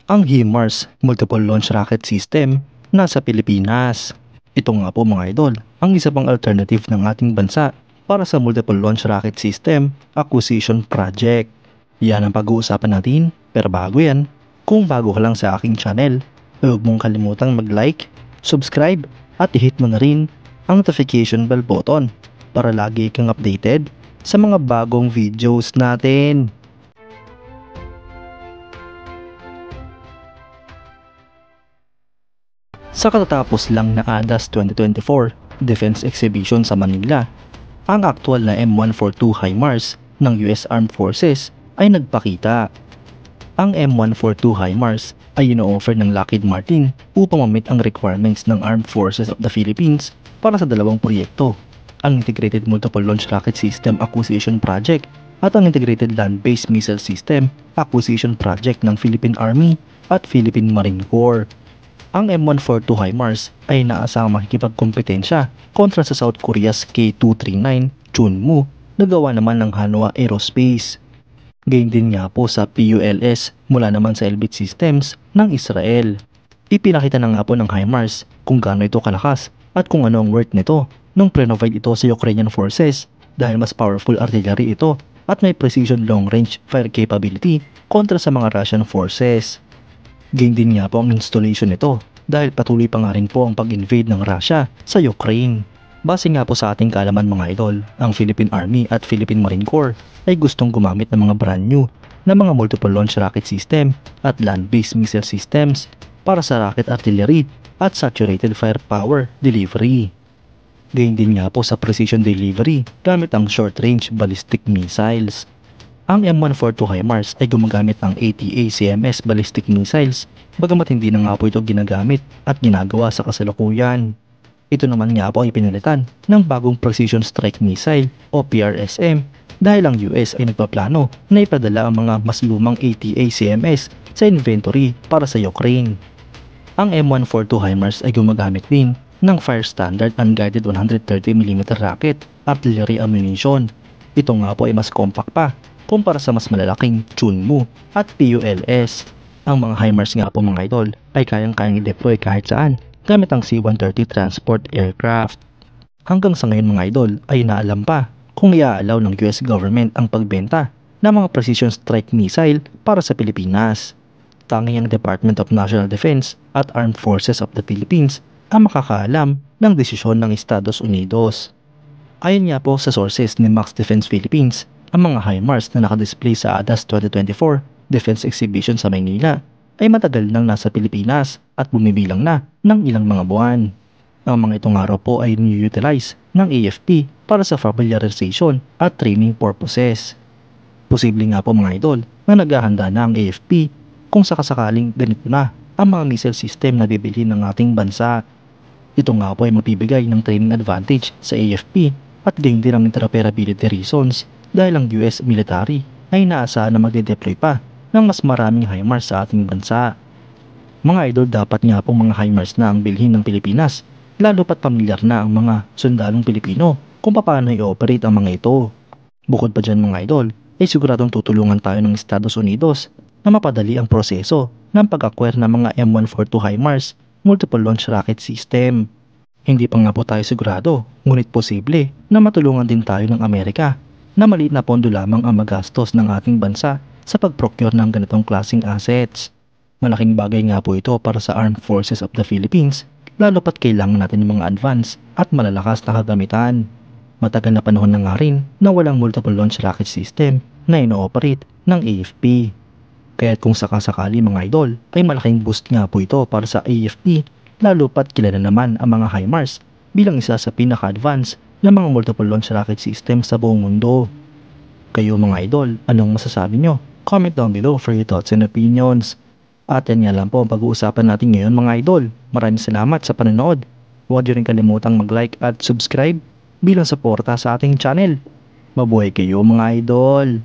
Ang HIMARS Multiple Launch Rocket System nasa Pilipinas. Ito nga po mga idol, ang isa pang alternative ng ating bansa para sa Multiple Launch Rocket System Acquisition Project. Yan ang pag-uusapan natin, pero bago yan, kung bago ka lang sa aking channel, huwag mong kalimutang mag-like, subscribe, at i-hit mo na rin ang notification bell button para lagi kang updated sa mga bagong videos natin. Sa katatapos lang na ADAS 2024 Defense Exhibition sa Manila, ang aktual na M142 HIMARS ng US Armed Forces ay nagpakita. Ang M142 HIMARS ay ino-offer ng Lockheed Martin upang ma-meet ang requirements ng Armed Forces of the Philippines para sa dalawang proyekto, ang Integrated Multiple Launch Rocket System Acquisition Project at ang Integrated Land-Based Missile System Acquisition Project ng Philippine Army at Philippine Marine Corps. Ang M142 HIMARS ay inaasahang makikipagkompetensya kontra sa South Korea's K239 Chunmoo na gawa naman ng Hanwha Aerospace. Gayon din nga po sa PULS mula naman sa Elbit Systems ng Israel. Ipinakita na nga po ng HIMARS kung gaano ito kalakas at kung ano ang worth nito nung pre-provide ito sa Ukrainian forces dahil mas powerful artillery ito at may precision long-range fire capability kontra sa mga Russian forces. Gayon din nga po ang installation nito dahil patuloy pa nga rin po ang pag-invade ng Russia sa Ukraine. Base nga po sa ating kaalaman mga idol, ang Philippine Army at Philippine Marine Corps ay gustong gumamit ng mga brand new na mga multiple launch rocket system at land-based missile systems para sa rocket artillery at saturated firepower delivery. Gayon din nga po sa precision delivery gamit ang short-range ballistic missiles. Ang M142 HIMARS ay gumagamit ng ATA-CMS ballistic missiles, bagamat hindi na nga po ito ginagamit at ginagawa sa kasalukuyan. Ito naman nga po ay pinalitan ng bagong Precision Strike Missile o PRSM dahil ang US ay nagpaplano na ipadala ang mga mas lumang ATA-CMS sa inventory para sa Ukraine. Ang M142 HIMARS ay gumagamit din ng Fire Standard Unguided 130mm rocket artillery ammunition. Ito nga po ay mas compact pa kumpara sa mas malalaking Chunmoo at PULS. Ang mga HIMARS nga po mga idol ay kayang-kayang i-deploy kahit saan gamit ang C-130 transport aircraft. Hanggang sa ngayon mga idol ay inaalam pa kung i-aalaw ng US government ang pagbenta ng mga precision strike missile para sa Pilipinas. Tanging ang Department of National Defense at Armed Forces of the Philippines ang makakaalam ng desisyon ng Estados Unidos. Ayon nga po sa sources ni Max Defense Philippines, ang mga HIMARS na nakadisplay sa ADAS 2024 Defense Exhibition sa Maynila ay matagal nang nasa Pilipinas at bumibilang na ng ilang mga buwan. Ang mga itong araw po ay ni-utilize ng AFP para sa familiarization at training purposes. Posible nga po mga idol na naghahanda na ang AFP kung sakasakaling ganito na ang mga missile system na bibili ng ating bansa. Ito nga po ay magbibigay ng training advantage sa AFP at gayon din ang interoperability reasons dahil ang US military ay inaasahan na magde-deploy pa ng mas maraming HIMARS sa ating bansa. Mga idol, dapat nga pong mga HIMARS na ang bilhin ng Pilipinas, lalo pat pamilyar na ang mga sundalong Pilipino kung paano i-operate ang mga ito. Bukod pa dyan mga idol, ay siguradong tutulungan tayo ng Estados Unidos na mapadali ang proseso ng pag-acquire ng mga M142 HIMARS Multiple Launch Rocket System. Hindi pa nga po tayo sigurado, ngunit posible na matulungan din tayo ng Amerika na maliit na pondo lamang ang magastos ng ating bansa sa pag-procure ng ganitong klaseng assets. Malaking bagay nga po ito para sa Armed Forces of the Philippines, lalo pat kailangan natin ng mga advance at malalakas na kagamitan. Matagal na panahon na nga rin na walang multiple launch rocket system na ino-operate ng AFP. Kaya kung sakasakali mga idol ay malaking boost nga po ito para sa AFP, lalo pat kilala naman ang mga HIMARS bilang isa sa pinaka-advance ng mga multiple launch rocket system sa buong mundo. Kayo mga idol, anong masasabi nyo? Comment down below for your thoughts and opinions. At yan nga lang po ang pag-uusapan natin ngayon mga idol. Maraming salamat sa panonood. Huwag nyo rin kalimutang mag-like at subscribe bilang suporta sa ating channel. Mabuhay kayo mga idol!